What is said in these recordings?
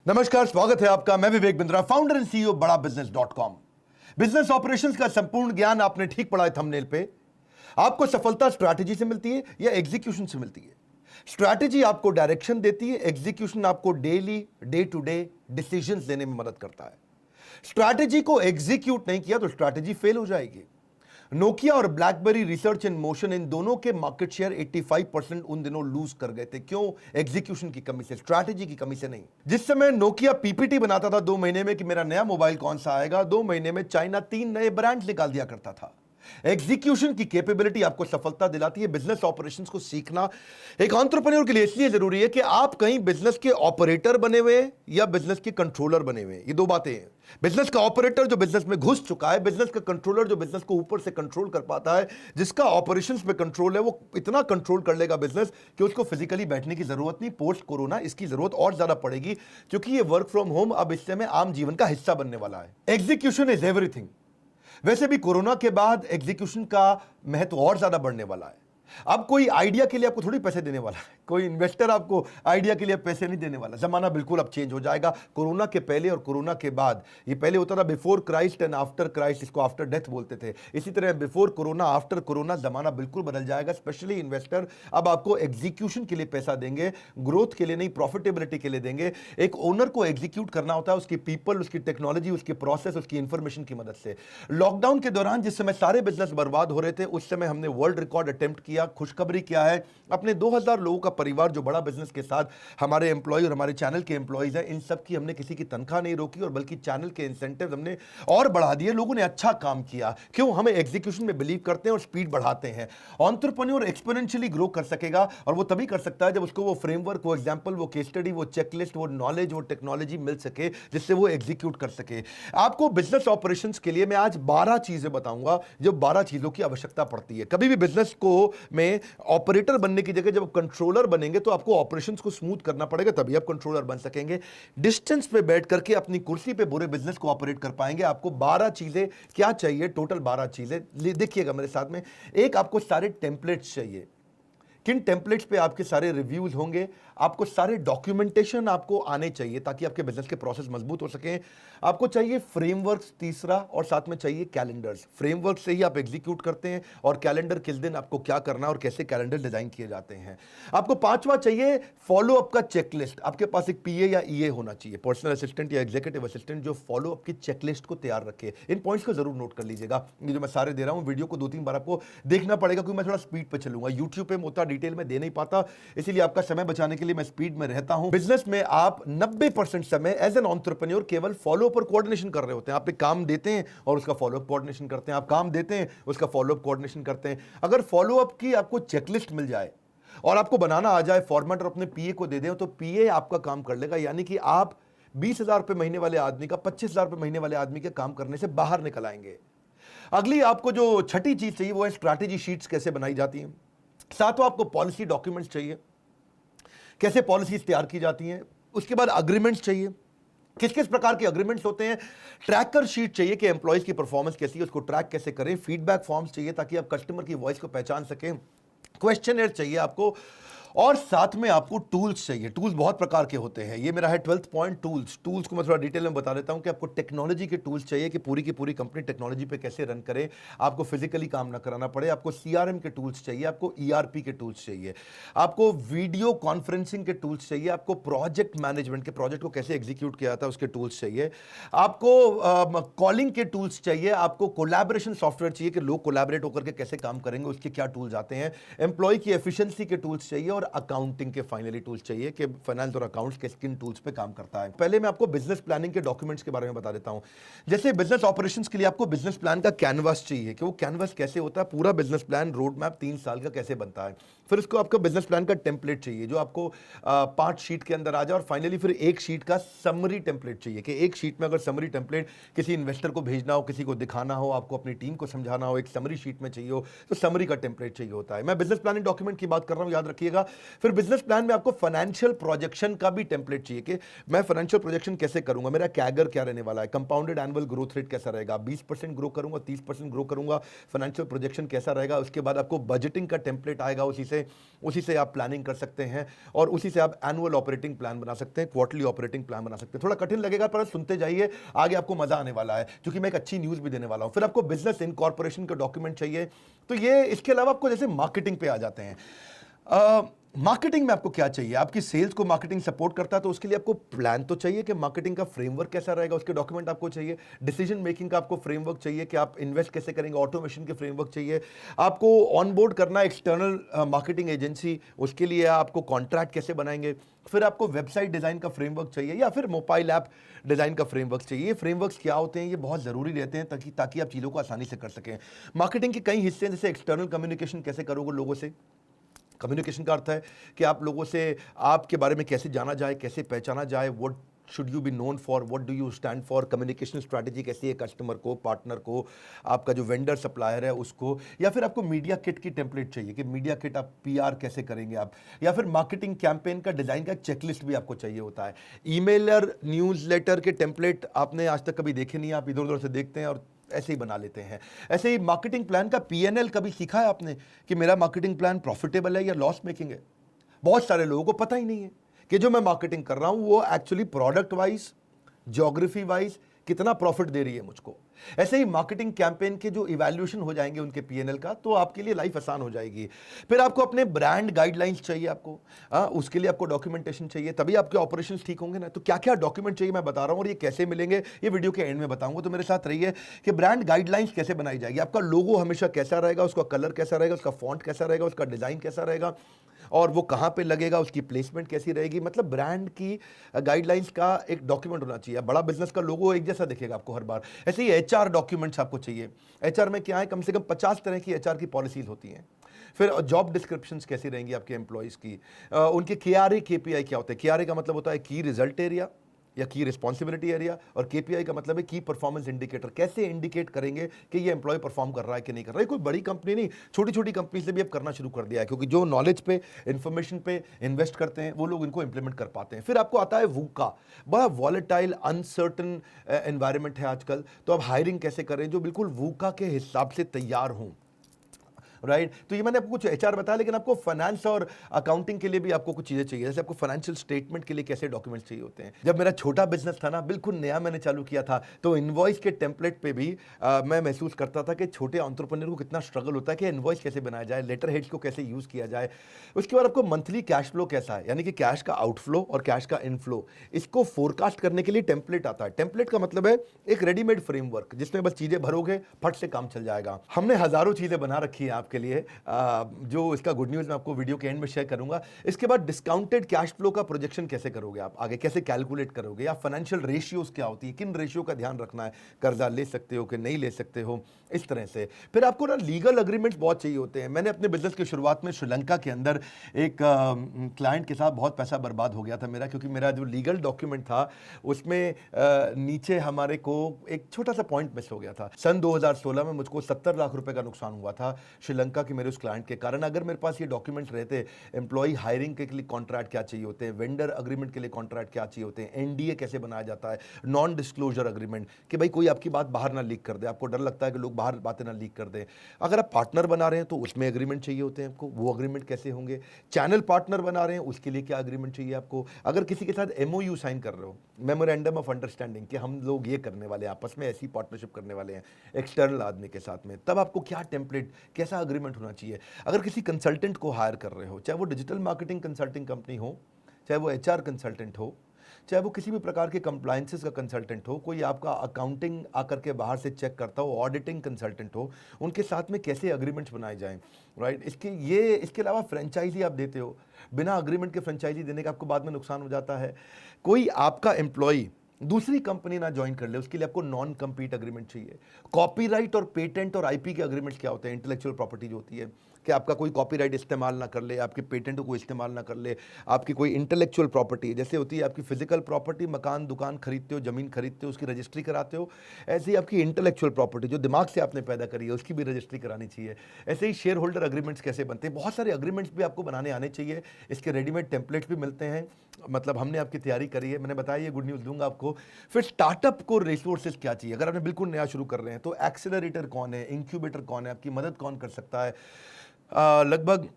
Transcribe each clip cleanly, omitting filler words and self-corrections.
नमस्कार, स्वागत है आपका। मैं Vivek Bindra, founder and CEO बड़ा बिजनेस .com। बिजनेस ऑपरेशंस का संपूर्ण ज्ञान आपने ठीक पढ़ा है थंबनेल पे। आपको सफलता स्ट्रैटेजी से मिलती है या एग्जीक्यूशन से मिलती है? स्ट्रैटेजी आपको डायरेक्शन देती है, एग्जीक्यूशन आपको daily day to day decisions लेने में मदद करता है। स्ट्रैटेजी को एग्जीक्यूट नहीं किया तो स्ट्रैटेजी फेल हो जाएगी। नोकिया और ब्लैकबेरी रिसर्च इन मोशन, इन दोनों के मार्केट शेयर 85% उन दिनों लूज कर गए थे। क्यों? एग्जीक्यूशन की कमी से, स्ट्रैटेजी की कमी से नहीं। जिस समय नोकिया पीपीटी बनाता था 2 महीने में कि मेरा नया मोबाइल कौन सा आएगा, 2 महीने में चाइना 3 नए ब्रांड निकाल दिया करता था। एग्जीक्यूशन की कैपेबिलिटी आपको सफलता दिलाती है। बिजनेस ऑपरेशंस को सीखना एक एंटरप्रेन्योर के लिए इसलिए जरूरी है कि आप कहीं बिजनेस के ऑपरेटर बने हुए हैं या बिजनेस के कंट्रोलर बने हुए हैं। ये दो बातें हैं। बिजनेस का ऑपरेटर जो बिजनेस में घुस चुका है, बिजनेस का कंट्रोलर जो बिजनेस को ऊपर से कंट्रोल कर पाता है, जिसका ऑपरेशंस पे कंट्रोल है, वो इतना कंट्रोल कर लेगा बिजनेस कि उसको फिजिकली बैठने की जरूरत नहीं। पोस्ट कोरोना इसकी जरूरत और ज्यादा पड़ेगी क्योंकि ये वर्क फ्रॉम होम अब इस समय आम जीवन का हिस्सा बनने वाला है। Execution is everything. वैसे भी कोरोना के बाद एग्जीक्यूशन का महत्व और ज्यादा बढ़ने वाला है। अब कोई आइडिया के लिए आपको थोड़ी पैसे देने वाला है, कोई इन्वेस्टर आपको आइडिया के लिए पैसे नहीं देने वाला। जमाना बिल्कुल अब चेंज हो जाएगा। कोरोना के पहले और कोरोना के बाद, ये पहले होता था before Christ and after Christ, इसको आफ्टर डेथ बोलते थे। इसी तरह बिफोर कोरोना आफ्टर कोरोना जमाना बिल्कुल बदल जाएगा। स्पेशली इन्वेस्टर अब आपको एग्जीक्यूशन के लिए पैसा देंगे, ग्रोथ के लिए नहीं, प्रॉफिटेबिलिटी के लिए देंगे। एक ओनर को एग्जीक्यूट करना होता है उसकी पीपल, उसकी टेक्नोलॉजी, उसकी प्रोसेस, उसकी इंफॉर्मेशन की मदद से। लॉकडाउन के दौरान जिस समय सारे बिजनेस बर्बाद हो रहे थे, उस समय हमने वर्ल्ड रिकॉर्ड अटेम्प्ट किया। खुशखबरी क्या है, अपने 2000 लोगों का परिवार जो बड़ा बिजनेस के साथ हमारे एम्प्लॉय और हमारे चैनल के एम्प्लॉयज हैं, इन सब की हमने किसी की तनख्वाह नहीं रोकी और बल्कि चैनल के इंसेंटिव हमने और बढ़ा दिए। लोगों ने अच्छा काम किया। क्यों? हमें एग्जीक्यूशन में बिलीव करते हैं और स्पीड बढ़ाते हैं। एंटरप्रेन्योर एक्सपोनेंशियली ग्रो कर सकेगा और वो तभी कर सकता है जब उसको वो फ्रेमवर्क, वो एग्जांपल, वो केस स्टडी, वो चेकलिस्ट, वो नॉलेज, वो टेक्नोलॉजी मिल सके जिससे वो एग्जीक्यूट कर सके। आपको बिजनेस ऑपरेशंस के लिए मैं आज 12 चीजें बताऊंगा, जो 12 चीजों की आवश्यकता पड़ती है। कभी भी बिजनेस को में ऑपरेटर बनने की जगह जब कंट्रोलर बनेंगे तो आपको ऑपरेशंस को स्मूथ करना पड़ेगा, तभी आप कंट्रोलर बन सकेंगे। डिस्टेंस पे बैठ करके अपनी कुर्सी पे पूरे बिजनेस को ऑपरेट कर पाएंगे। आपको 12 चीजें क्या चाहिए? टोटल 12 चीजें देखिएगा मेरे साथ में। एक, आपको सारे टेम्पलेट्स चाहिए। किन टेम्पलेट्स पे आपके सारे रिव्यूज होंगे? आपको सारे डॉक्यूमेंटेशन आपको आने चाहिए ताकि आपके बिजनेस के प्रोसेस मजबूत हो सके। आपको चाहिए फ्रेमवर्क्स, तीसरा, और साथ में चाहिए कैलेंडर्स। फ्रेमवर्क से ही आप एग्जीक्यूट करते हैं और कैलेंडर किस दिन आपको क्या करना है और कैसे कैलेंडर डिजाइन किए जाते हैं। आपको पांचवा चाहिए फॉलो अप का चेकलिस्ट। आपके पास एक पीए या ईए होना चाहिए, पर्सनल असिस्टेंट या एग्जीक्यूटिव असिस्टेंट, जो फॉलो अप की चेकलिस्ट को तैयार रखे। इन पॉइंट्स को जरूर नोट कर लीजिएगा। ये जो मैं सारे दे रहा हूं, वीडियो को 2-3 बार आपको देखना पड़ेगा क्योंकि मैं थोड़ा स्पीड पे चलूंगा। यूट्यूब पे मैं डिटेल में दे नहीं पाता, इसीलिए आपका समय बचाने के लिए मैं स्पीड में रहता हूं। बिजनेस में आप 90% समय एज एन एंटरप्रेन्योर केवल फॉलो अप और कोऑर्डिनेशन कर रहे होते हैं। आप एक काम देते हैं और उसका फॉलो अप कोऑर्डिनेशन करते हैं, आप काम देते हैं उसका फॉलो अप कोऑर्डिनेशन करते हैं। अगर फॉलो अप की आपको चेकलिस्ट मिल जाए और आपको बनाना आ जाए फॉर्मेट और अपने पीए को दे दें तो पीए आपका काम कर लेगा। यानी कि आप 20,000 रुपए महीने वाले आदमी का 25,000 रुपए महीने वाले आदमी के काम करने से बाहर निकल आएंगे। अगली आपको जो छठी चीज चाहिए वो है स्ट्रैटेजी शीट्स कैसे बनाई जाती हैं। सातवां, आपको पॉलिसी डॉक्यूमेंट्स चाहिए, कैसे पॉलिसीज तैयार की जाती हैं। उसके बाद अग्रीमेंट्स चाहिए, किस किस प्रकार के अग्रीमेंट्स होते हैं। ट्रैकर शीट चाहिए कि एम्प्लॉयज की परफॉर्मेंस कैसी है, उसको ट्रैक कैसे करें। फीडबैक फॉर्म्स चाहिए ताकि आप कस्टमर की वॉइस को पहचान सकें। क्वेश्चनर चाहिए आपको, और साथ में आपको टूल्स चाहिए। टूल्स बहुत प्रकार के होते हैं। ये मेरा है 12th पॉइंट, टूल्स। टूल्स को मैं थोड़ा डिटेल में बता देता हूं कि आपको टेक्नोलॉजी के टूल्स चाहिए कि पूरी की पूरी कंपनी टेक्नोलॉजी पे कैसे रन करे, आपको फिजिकली काम ना कराना पड़े। आपको सीआरएम के टूल्स चाहिए, आपको ईआरपी के टूल्स चाहिए, आपको वीडियो कॉन्फ्रेंसिंग के टूल्स चाहिए, आपको प्रोजेक्ट मैनेजमेंट के, प्रोजेक्ट को कैसे एग्जीक्यूट किया जाता है उसके टूल्स चाहिए, आपको कॉलिंग के टूल्स चाहिए, आपको कोलैबोरेशन सॉफ्टवेयर चाहिए कि लोग कोलैबोरेट होकर के कैसे काम करेंगे, उसके क्या टूल्स आते हैं, एम्प्लॉय की एफिशिएंसी के टूल्स चाहिए, और अकाउंटिंग के फाइनली टूल्स चाहिए कि फाइनेंस और अकाउंट्स के किन टूल्स पे काम करता है। पहले मैं आपको बिजनेस प्लानिंग के डॉक्यूमेंट्स के बारे में बता देता हूं। जैसे बिजनेस ऑपरेशंस के लिए आपको बिजनेस प्लान का कैनवास चाहिए कि वो कैनवास कैसे होता है, पूरा बिजनेस प्लान रोड मैप 3 साल का कैसे बनता है। फिर उसको आपको बिजनेस प्लान का टेम्पलेट चाहिए जो आपको 5 शीट के अंदर आ जाए, और फाइनली फिर एक शीट का समरी टेम्पलेट चाहिए कि एक शीट में अगर समरी टेम्पलेट किसी इन्वेस्टर को भेजना हो, किसी को दिखाना हो, आपको अपनी टीम को समझाना हो, एक समरी शीट में चाहिए हो, तो समरी का टेम्पलेट चाहिए होता है। मैं बिजनेस प्लानिंग डॉक्यूमेंट की बात कर रहा हूं, याद रखिएगा। फिर बिजनेस प्लान में आपको फाइनेंशियल प्रोजेक्शन का भी टेम्पलेट चाहिए कि मैं फाइनेंशियल प्रोजेक्शन कैसे करूंगा, मेरा कैगर क्या रहने वाला है, कंपाउंडेड एनुअल ग्रोथ रेट कैसा रहेगा, 20% ग्रो करूंगा, 30% ग्रो करूंगा, फाइनेंशियल प्रोजेक्शन कैसा रहेगा। उसके बाद आपको बजटिंग का टेम्पलेट आएगा उसी से में, उसी से आप प्लानिंग कर सकते हैं और उसी से आप एनुअल ऑपरेटिंग प्लान बना सकते हैं, क्वार्टरली ऑपरेटिंग प्लान बना सकते हैं। थोड़ा कठिन लगेगा पर सुनते जाइए, आगे आपको मजा आने वाला है, क्योंकि मैं एक अच्छी न्यूज़ भी देने वाला हूं। फिर आपको बिजनेस इनकॉर्पोरेशन का डॉक्यूमेंट चाहिए, तो ये इसके अलावा आपको जैसे मार्केटिंग पे आ जाते हैं। मार्केटिंग में आपको क्या चाहिए? आपकी सेल्स को मार्केटिंग सपोर्ट करता है, तो उसके लिए आपको प्लान तो चाहिए कि मार्केटिंग का फ्रेमवर्क कैसा रहेगा, उसके डॉक्यूमेंट आपको चाहिए। डिसीजन मेकिंग का आपको फ्रेमवर्क चाहिए कि आप इन्वेस्ट कैसे करेंगे, ऑटोमेशन के फ्रेमवर्क चाहिए। आपको ऑनबोर्ड करना एक्सटर्नल मार्केटिंग एजेंसी, उसके लिए आपको कॉन्ट्रैक्ट कैसे बनाएंगे। फिर आपको वेबसाइट डिजाइन का फ्रेमवर्क चाहिए या फिर मोबाइल ऐप डिजाइन का फ्रेमवर्क चाहिए। ये फ्रेमवर्क्स क्या होते हैं, ये बहुत जरूरी रहते हैं ताकि आप चीज़ों को आसानी से कर सकें। मार्केटिंग के कई हिस्से हैं, जैसे एक्सटर्नल कम्युनिकेशन कैसे करोगे लोगों से। कम्युनिकेशन का अर्थ है कि आप लोगों से आपके बारे में कैसे जाना जाए, कैसे पहचाना जाए, what should you be known for, what do you stand for. Communication strategy कैसी है कस्टमर को, पार्टनर को, आपका जो वेंडर सप्लायर है उसको। या फिर आपको मीडिया किट की टेम्पलेट चाहिए कि मीडिया किट आप पीआर कैसे करेंगे आप। या फिर मार्केटिंग कैंपेन का डिजाइन का चेकलिस्ट भी आपको चाहिए होता है। ईमेलर न्यूज़लेटर के टेम्पलेट आपने आज तक कभी देखे नहीं, आप इधर उधर से देखते हैं और ऐसे ही बना लेते हैं। ऐसे ही मार्केटिंग प्लान का पीएनएल कभी सीखा है आपने कि मेरा मार्केटिंग प्लान प्रॉफिटेबल है या लॉस मेकिंग है? बहुत सारे लोगों को पता ही नहीं है कि जो मैं मार्केटिंग कर रहा हूं वो actually product wise, geography wise कितना प्रॉफिट दे रही है मुझको। ऐसे ही मार्केटिंग कैंपेन के जो इवैल्यूएशन हो जाएंगे उनके पीएनएल का, तो आपके लिए लाइफ आसान हो जाएगी। फिर आपको अपने ब्रांड गाइडलाइंस चाहिए आपको, उसके लिए आपको डॉक्यूमेंटेशन चाहिए, तभी आपके ऑपरेशंस ठीक होंगे ना। तो क्या क्या डॉक्यूमेंट चाहिए मैं बता रहा हूं और ये कैसे मिलेंगे ये वीडियो के एंड में बताऊंगा। तो मेरे साथ रहिए कि ब्रांड गाइडलाइंस कैसे बनाई जाएगी, आपका लोगो हमेशा कैसा रहेगा, उसका कलर कैसा रहेगा, उसका फॉन्ट कैसा रहेगा, उसका डिजाइन कैसा रहेगा और वो कहाँ पे लगेगा, उसकी प्लेसमेंट कैसी रहेगी। मतलब ब्रांड की गाइडलाइंस का एक डॉक्यूमेंट होना चाहिए। बड़ा बिजनेस का लोगो एक जैसा दिखेगा आपको हर बार। ऐसे ही एचआर डॉक्यूमेंट्स आपको चाहिए। एचआर में क्या है, कम से कम 50 तरह की एचआर की पॉलिसीज होती हैं। फिर जॉब डिस्क्रिप्शंस कैसी रहेंगी आपके एम्प्लॉयज़ की, उनके केआरए केपीआई क्या होते हैं। केआरए का मतलब होता है की रिजल्ट एरिया या की रिस्पॉन्सिबिलिटी एरिया, और केपीआई का मतलब है की परफॉर्मेंस इंडिकेटर। कैसे इंडिकेट करेंगे कि ये एम्प्लॉय परफॉर्म कर रहा है कि नहीं कर रहा है। कोई बड़ी कंपनी नहीं, छोटी छोटी कंपनी से भी अब करना शुरू कर दिया है, क्योंकि जो नॉलेज पे, इंफॉर्मेशन पे इन्वेस्ट करते हैं वो लोग इनको इंप्लीमेंट कर पाते हैं। फिर आपको आता है वूका, बड़ा वॉलेटाइल अनसर्टन एनवायरनमेंट है आजकल, तो आप हायरिंग कैसे करें जो बिल्कुल वूका के हिसाब से तैयार हों। राइट तो ये मैंने आपको कुछ एचआर बताया, लेकिन आपको फाइनेंस और अकाउंटिंग के लिए भी आपको कुछ चीज़ें चाहिए। जैसे आपको फाइनेंशियल स्टेटमेंट के लिए कैसे डॉक्यूमेंट्स चाहिए होते हैं। जब मेरा छोटा बिजनेस था ना, बिल्कुल नया मैंने चालू किया था, तो इनवॉइस के टेम्पलेट पे भी मैं महसूस करता था कि छोटे एंटरप्रेन्योर को कितना स्ट्रगल होता है कि इनवॉइस कैसे बनाया जाए, लेटर हेड्स को कैसे यूज़ किया जाए। उसके बाद आपको मंथली कैश फ्लो कैसा है, यानी कि कैश का आउटफ्लो और कैश का इनफ्लो, इसको फोरकास्ट करने के लिए टेम्पलेट आता है। टेम्पलेट का मतलब है एक रेडीमेड फ्रेमवर्क जिसमें बस चीज़ें भरोगे, फट से काम चल जाएगा। हमने हज़ारों चीज़ें बना रखी हैं आपके लिए, जो इसका गुड न्यूज़ मैं आपको वीडियो के एंड में शेयर करूंगा। इसके बाद डिस्काउंटेड कैश फ्लो का प्रोजेक्शन कैसे करोगे आप, आगे कैसे कैलकुलेट करोगे, या फाइनेंशियल रेशियोज क्या होती है, किन रेशियो का ध्यान रखना है, कर्जा ले सकते हो कि नहीं ले सकते हो, इस तरह से। फिर आपको ना लीगल अग्रीमेंट्स बहुत चाहिए होते हैं। मैंने अपने बिजनेस की शुरुआत में श्रीलंका के अंदर एक क्लाइंट के साथ बहुत पैसा बर्बाद हो गया था मेरा, क्योंकि मेरा जो लीगल डॉक्यूमेंट था उसमें नीचे हमारे को एक छोटा सा पॉइंट मिस हो गया था। सन 2016 में मुझको 70 लाख रुपए का नुकसान हुआ था श्रीलंका के मेरे उस क्लाइंट के कारण। अगर मेरे पास ये डॉक्यूमेंट रहते, एम्प्लॉय हायरिंग के लिए कॉन्ट्रैक्ट क्या चाहिए होते हैं, वेंडर अग्रीमेंट के लिए कॉन्ट्रैक्ट क्या चाहिए होते हैं, एनडीए कैसे बनाया जाता है, नॉन डिस्क्लोजर अग्रीमेंट कि भाई कोई आपकी बात बाहर ना लीक कर दे, आपको डर लगता है कि लोग बाहर बातें ना लीक कर दें। अगर आप पार्टनर बना रहे हैं तो उसमें एग्रीमेंट चाहिए होते हैं आपको, वो एग्रीमेंट कैसे होंगे। चैनल पार्टनर बना रहे हैं उसके लिए क्या एग्रीमेंट चाहिए आपको। अगर किसी के साथ एमओयू साइन कर रहे हो, मेमोरेंडम ऑफ अंडरस्टैंडिंग, कि हम लोग ये करने वाले हैं, आपस में ऐसी पार्टनरशिप करने वाले हैं एक्सटर्नल आदमी के साथ में, तब आपको क्या टेम्पलेट, कैसा अग्रीमेंट होना चाहिए। अगर किसी कंसल्टेंट को हायर कर रहे हो, चाहे वो डिजिटल मार्केटिंग कंसल्टिंग कंपनी हो, चाहे वो एचआर कंसल्टेंट हो, चाहे वो किसी भी प्रकार के कंप्लायंसेस का कंसल्टेंट हो, कोई आपका अकाउंटिंग आकर के बाहर से चेक करता हो, ऑडिटिंग कंसल्टेंट हो, उनके साथ में कैसे अग्रीमेंट्स बनाए जाएं। राइट इसके अलावा फ्रेंचाइजी आप देते हो, बिना अग्रीमेंट के फ्रेंचाइजी देने का आपको बाद में नुकसान हो जाता है। कोई आपका एम्प्लॉय दूसरी कंपनी ना ज्वाइन कर ले, उसके लिए आपको नॉन कम्पीट अग्रीमेंट चाहिए। कॉपीराइट और पेटेंट और आईपी के अग्रीमेंट्स क्या होते हैं, इंटेलेक्चुअल प्रॉपर्टी जो होती है, कि आपका कोई कॉपीराइट इस्तेमाल ना कर ले, आपके पेटेंट को इस्तेमाल ना कर ले, आपकी कोई इंटेलेक्चुअल प्रॉपर्टी जैसे होती है आपकी फिजिकल प्रॉपर्टी, मकान दुकान खरीदते हो, जमीन खरीदते हो, उसकी रजिस्ट्री कराते हो, ऐसे ही आपकी इंटेलेक्चुअल प्रॉपर्टी जो दिमाग से आपने पैदा करी है उसकी भी रजिस्ट्री करानी चाहिए। ऐसे ही शेयर होल्डर अग्रीमेंट्स कैसे बनते हैं, बहुत सारे अग्रीमेंट्स भी आपको बनाने आने चाहिए। इसके रेडीमेड टेम्पलेट्स भी मिलते हैं, मतलब हमने आपकी तैयारी करी है, मैंने बताया ये गुड न्यूज़ दूंगा आपको। फिर स्टार्टअप को रिसोर्सेज क्या चाहिए, अगर आपने बिल्कुल नया शुरू कर रहे हैं तो एक्सेलरेटर कौन है, इंक्यूबेटर कौन है, आपकी मदद कौन कर सकता है। लगभग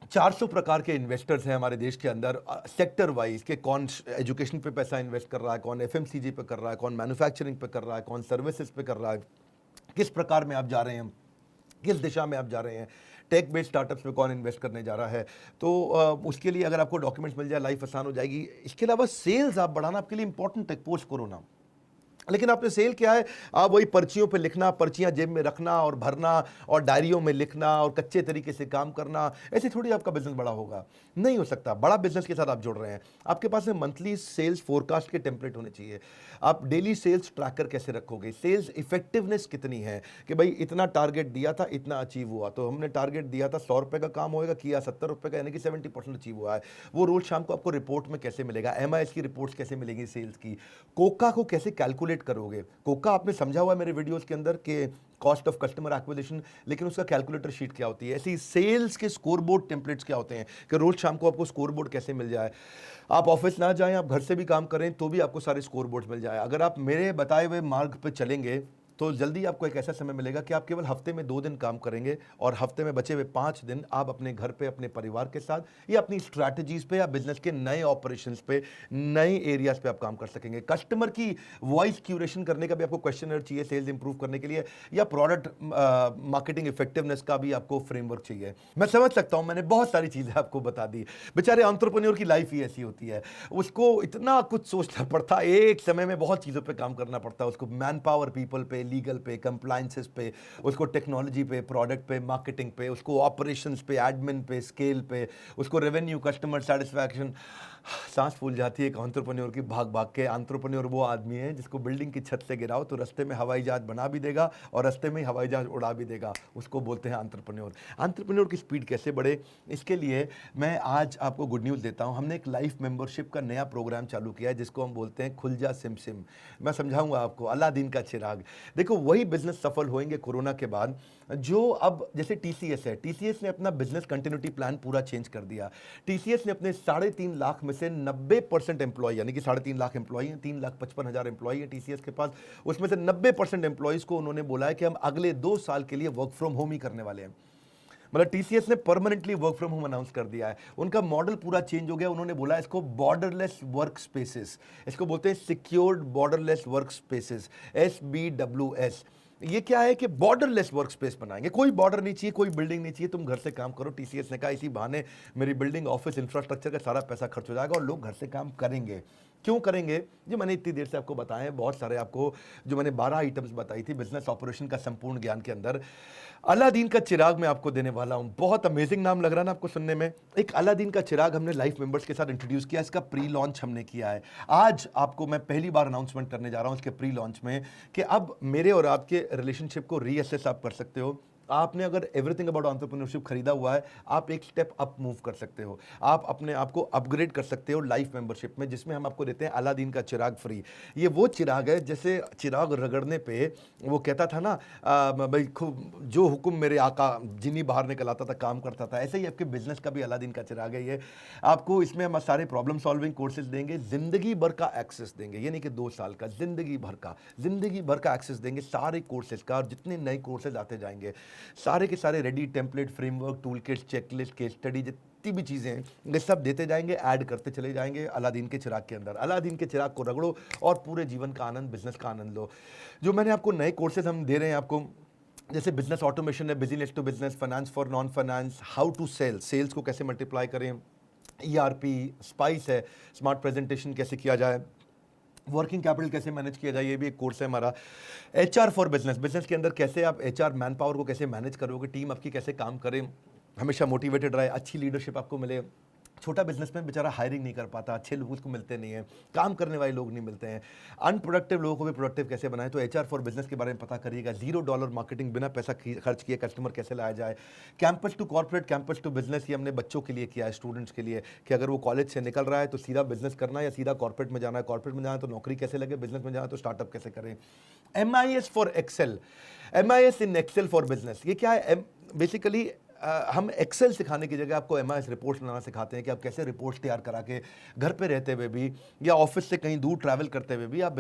400 प्रकार के इन्वेस्टर्स हैं हमारे देश के अंदर, सेक्टर वाइज के कौन एजुकेशन पे पैसा इन्वेस्ट कर रहा है, कौन एफएमसीजी पे कर रहा है, कौन मैन्युफैक्चरिंग पे कर रहा है, कौन सर्विसेज पे कर रहा है, किस प्रकार में आप जा रहे हैं, किस दिशा में आप जा रहे हैं, टेक बेस्ड स्टार्टअप्स में कौन इन्वेस्ट करने जा रहा है। तो उसके लिए अगर आपको डॉक्यूमेंट्स मिल जाए लाइफ आसान हो जाएगी। इसके अलावा सेल्स आप बढ़ाना आपके लिए इंपॉर्टेंट है पोस्ट कोरोना। लेकिन आपने सेल क्या है, आप वही पर्चियों पे लिखना, पर्चियां जेब में रखना और भरना और डायरियों में लिखना और कच्चे तरीके से काम करना, ऐसे थोड़ी आपका बिजनेस बड़ा होगा, नहीं हो सकता। बड़ा बिजनेस के साथ आप जुड़ रहे हैं, आपके पास में मंथली सेल्स फोरकास्ट के टेम्पलेट होने चाहिए। आप डेली सेल्स ट्रैकर कैसे रखोगे, सेल्स इफेक्टिवनेस कितनी है कि भाई इतना टारगेट दिया था, इतना अचीव हुआ। तो हमने टारगेट दिया था 100 रुपये का काम होएगा, किया 70 रुपये का, यानी कि 70% अचीव हुआ है। वो रोज शाम को आपको रिपोर्ट में कैसे मिलेगा, MIS की रिपोर्ट्स कैसे मिलेगी सेल्स की, कोका को कैसे कैलकुलेट करोगे। कोका आपने समझा हुआ है मेरे वीडियोस के अंदर कि कॉस्ट ऑफ कस्टमर एक्विजिशन, लेकिन उसका कैलकुलेटर शीट क्या होती है। ऐसी सेल्स के स्कोरबोर्ड टेम्पलेट्स क्या होते हैं कि रोज शाम को आपको स्कोरबोर्ड कैसे मिल जाए। आप ऑफिस ना जाएं, आप घर से भी काम करें तो भी आपको सारे स्कोरबोर्ड्स मिल जाए। अगर आप मेरे बताए हुए मार्ग पर चलेंगे तो जल्दी आपको एक ऐसा समय मिलेगा कि आप केवल हफ्ते में 2 दिन काम करेंगे और हफ्ते में बचे हुए 5 दिन आप अपने घर पे, अपने परिवार के साथ या अपनी स्ट्रैटेजीज पे या बिजनेस के नए ऑपरेशंस पे, नए एरियाज पे आप काम कर सकेंगे। कस्टमर की वॉइस क्यूरेशन करने का भी आपको क्वेश्चनर चाहिए सेल्स इंप्रूव करने के लिए, या प्रोडक्ट मार्केटिंग इफेक्टिवनेस का भी आपको फ्रेमवर्क चाहिए। मैं समझ सकता हूं, मैंने बहुत सारी चीजें आपको बता दी। बेचारे एंटरप्रेन्योर की लाइफ ही ऐसी होती है, उसको इतना कुछ सोचना पड़ता है, एक समय में बहुत चीजों पे काम करना पड़ता है। उसको मैन पावर, पीपल पे, लीगल पे, कंप्लायंसेस पे, उसको टेक्नोलॉजी पे, प्रोडक्ट पे, मार्केटिंग पे, उसको ऑपरेशंस पे, एडमिन पे, स्केल पे, उसको रेवेन्यू, कस्टमर सेटिस्फैक्शन। सांस फूल जाती है एक एंटरप्रेन्योर की भाग भाग के। एंटरप्रेन्योर वो आदमी है जिसको बिल्डिंग की छत से गिराओ तो रास्ते में हवाई जहाज बना भी देगा और रास्ते में हवाई जहाज उड़ा भी देगा, उसको बोलते हैं एंटरप्रेन्योर। एंटरप्रेन्योर की स्पीड कैसे बढ़े, इसके लिए मैं आज आपको गुड न्यूज़ देता हूं। हमने एक लाइफ मेंबरशिप का नया प्रोग्राम चालू किया है जिसको हम बोलते हैं खुल जा सिम सिम। मैं समझाऊंगा आपको, अलादीन का चिराग। देखो वही बिजनेस सफल होंगे कोरोना के बाद जो अब, जैसे TCS है, TCS ने अपना बिजनेस कंटिन्यूटी प्लान पूरा चेंज कर दिया। TCS ने अपने 3.5 लाख में से 90% एम्प्लॉय, यानी कि 3.5 लाख एम्प्लॉय हैं, 3,55,000 एम्प्लॉय हैं TCS के पास, उसमें से 90% एम्प्लॉयज को उन्होंने बोला है कि हम अगले 2 साल के लिए वर्क फ्रॉम होम ही करने वाले हैं। मतलब TCS ने permanently work from home announce कर दिया है। उनका मॉडल पूरा चेंज हो गया। उन्होंने बोला इसको बॉर्डरलेस वर्क स्पेसेस, इसको बोलते हैं secured borderless work spaces, SBWS। ये क्या है कि बॉर्डरलेस वर्क स्पेस बनाएंगे, कोई बॉर्डर नहीं चाहिए, कोई बिल्डिंग नहीं चाहिए, तुम घर से काम करो। TCS ने कहा इसी बहाने मेरी बिल्डिंग, ऑफिस, इंफ्रास्ट्रक्चर का सारा पैसा खर्च हो जाएगा और लोग घर से काम करेंगे। क्यों करेंगे, जो मैंने इतनी देर से आपको बताए हैं, बहुत सारे आपको, जो मैंने 12 आइटम्स बताई थी बिजनेस ऑपरेशन का संपूर्ण ज्ञान के अंदर, अलादीन का चिराग मैं आपको देने वाला हूं। बहुत अमेजिंग नाम लग रहा है ना आपको सुनने में। एक अलादीन का चिराग हमने लाइफ मेंबर्स के साथ इंट्रोड्यूस किया, इसका प्री लॉन्च हमने किया है। आज आपको मैं पहली बार अनाउंसमेंट करने जा रहा हूं इसके प्री लॉन्च में कि अब मेरे और आपके रिलेशनशिप को रीअसेस आप कर सकते हो। आपने अगर एवरीथिंग अबाउट एंटरप्रेन्योरशिप खरीदा हुआ है, आप एक स्टेप अप मूव कर सकते हो, आप अपने आप को अपग्रेड कर सकते हो लाइफ मेंबरशिप में, जिसमें हम आपको देते हैं अलादीन का चिराग फ्री। ये वो चिराग है जैसे चिराग रगड़ने पे वो कहता था ना, भाई जो हुक्म मेरे आका, जिन्नी बाहर निकल आता था, काम करता था। ऐसे ही आपके बिजनेस का भी अलादीन का चिराग है ये। आपको इसमें हम सारे प्रॉब्लम सॉल्विंग कोर्सेज देंगे, जिंदगी भर का एक्सेस देंगे, ये नहीं कि 2 साल का, जिंदगी भर का एक्सेस देंगे सारे कोर्सेज का। और जितने नए कोर्सेज आते जाएंगे सारे के सारे ready template, framework, tool kit, checklist, case study, जितनी भी चीज़ें हैं ये सब देते जाएंगे, ऐड करते चले जाएंगे अलादीन के चिराग के अंदर। अलादीन के चिराग को रगड़ो और पूरे जीवन का आनंद, बिजनेस का आनंद लो। जो मैंने आपको नए कोर्सेज हम दे रहे हैं आपको, जैसे बिजनेस ऑटोमेशन है, business to business, finance for non finance, how to sell, sales को कैसे मल्टीप्लाई करें, ERP, स्पाइस है, स्मार्ट प्रेजेंटेशन कैसे किया जाए, वर्किंग कैपिटल कैसे मैनेज किया जाए, ये भी एक कोर्स है हमारा। HR फॉर बिजनेस, बिजनेस के अंदर कैसे आप HR मैन पावर को कैसे मैनेज करोगे, टीम आपकी कैसे काम करे, हमेशा मोटिवेटेड रहे, अच्छी लीडरशिप आपको मिले। छोटा बिजनेसमैन बेचारा हायरिंग नहीं कर पाता, अच्छे लोग उसको मिलते नहीं हैं, काम करने वाले लोग नहीं मिलते हैं, अनप्रोडक्टिव लोगों को भी प्रोडक्टिव कैसे बनाएं। तो HR फॉर बिजनेस के बारे में पता करिएगा। $0 मार्केटिंग, बिना पैसा खर्च किए कस्टमर कैसे लाया जाए। Campus to corporate, campus to business, ये हमने बच्चों के लिए किया है, स्टूडेंट्स के लिए, कि अगर वो कॉलेज से निकल रहा है तो सीधा बिजनेस करना है या सीधा कॉर्पोरेट में जाना है, कॉर्पोरेट में जाना है तो नौकरी कैसे लगे, बिजनेस में जाना है तो स्टार्टअप कैसे करें। MIS for Excel, MIS in Excel for business, ये क्या है, बेसिकली हम एक्सेल सिखाने की जगह आपको एमआईएस रिपोर्ट्स बनाना सिखाते हैं कि आप कैसे रिपोर्ट्स तैयार करा के घर पे रहते हुए भी या ऑफिस से कहीं दूर ट्रैवल करते हुए भी आप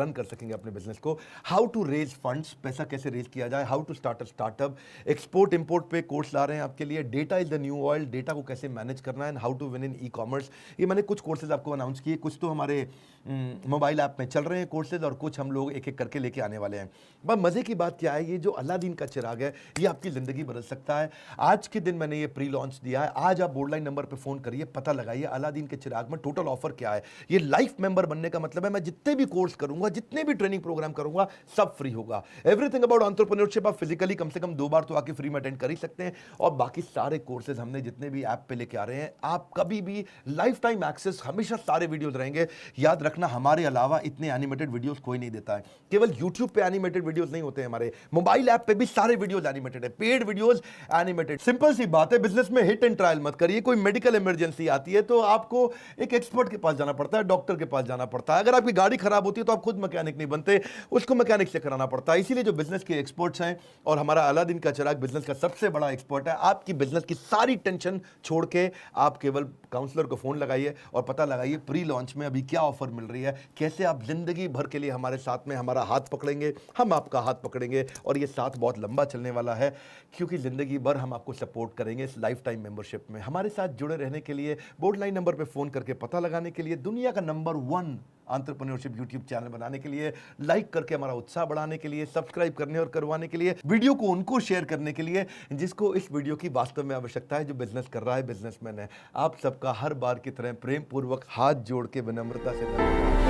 रन कर सकेंगे अपने बिजनेस को। हाउ टू रेज फंड्स, पैसा कैसे रेज किया जाए, how to start a startup, export import पे कोर्स ला रहे हैं आपके लिए। Data is the new oil, data को कैसे मैनेज करना है, and how to win in e commerce. ये मैंने कुछ कोर्सेज आपको अनाउंस किए, कुछ तो हमारे मोबाइल ऐप में चल रहे हैं कोर्सेज और कुछ हम लोग एक एक करके लेके आने वाले हैं। बस मज़े की बात क्या है, ये जो अलादीन का चिराग है ये आपकी ज़िंदगी बदल सकता है। आज के दिन मैंने ये प्री लॉन्च दिया है। आज आप बोर्डलाइन नंबर पे फ़ोन करिए, पता लगाइए अलादीन के चिराग में टोटल ऑफर क्या है। ये लाइफ मेंबर बनने का मतलब है मैं जितने भी कोर्स करूंगा, जितने भी ट्रेनिंग प्रोग्राम करूंगा, सब फ्री होगा। एवरीथिंग अबाउट एंटरप्रेन्योरशिप आप फिजिकली कम से कम 2 बार तो आके फ्री में अटेंड कर ही सकते हैं। और बाकी सारे कोर्सेज हमने जितने भी ऐप पे लेके आ रहे हैं, आप कभी भी लाइफ टाइम एक्सेस, हमेशा सारे वीडियोज रहेंगे। याद रखना, हमारे अलावा इतने एनिमेटेड वीडियोस कोई नहीं देता है। केवल YouTube पे एनिमेटेड वीडियोस नहीं होते हैं, हमारे मोबाइल ऐप पे भी सारे वीडियोस एनिमेटेड है, पेड वीडियोस एनिमेटेड। सिंपल सी बात है, बिजनेस में हिट एंड ट्रायल मत करिए। कोई मेडिकल इमरजेंसी आती है तो आपको एक एक्सपर्ट के पास जाना पड़ता है, डॉक्टर के पास जाना पड़ता है। अगर आपकी गाड़ी खराब होती है तो आप खुद मैकेनिक नहीं बनते, उसको मैकेनिक से कराना पड़ता है। इसीलिए जो बिजनेस के एक्सपर्ट्स हैं, और हमारा अलादीन का चिराग बिजनेस का सबसे बड़ा एक्सपर्ट है, आपकी बिजनेस की सारी टेंशन छोड़ के आप केवल काउंसलर को फोन लगाइए और पता लगाइए प्री लॉन्च में अभी क्या ऑफर मिल रही है, कैसे आप जिंदगी भर के लिए हमारे साथ में हमारा हाथ पकड़ेंगे, हम आपका हाथ पकड़ेंगे। और ये साथ बहुत लंबा चलने वाला है, क्योंकि जिंदगी भर हम आपको सपोर्ट करेंगे इस लाइफ टाइम मेंबरशिप में। हमारे साथ जुड़े रहने के लिए, बोर्ड लाइन नंबर पे फोन करके पता लगाने के लिए, दुनिया का नंबर 1 एंटरप्रेन्योरशिप यूट्यूब चैनल बनाने के लिए, लाइक करके हमारा उत्साह बढ़ाने के लिए, सब्सक्राइब करने और करवाने के लिए, वीडियो को उनको शेयर करने के लिए जिसको इस वीडियो की वास्तव में आवश्यकता है, जो बिजनेस कर रहा है, बिजनेसमैन है। आप सबका हर बार की तरह प्रेम पूर्वक हाथ जोड़ के विनम्रता से धन्यवाद।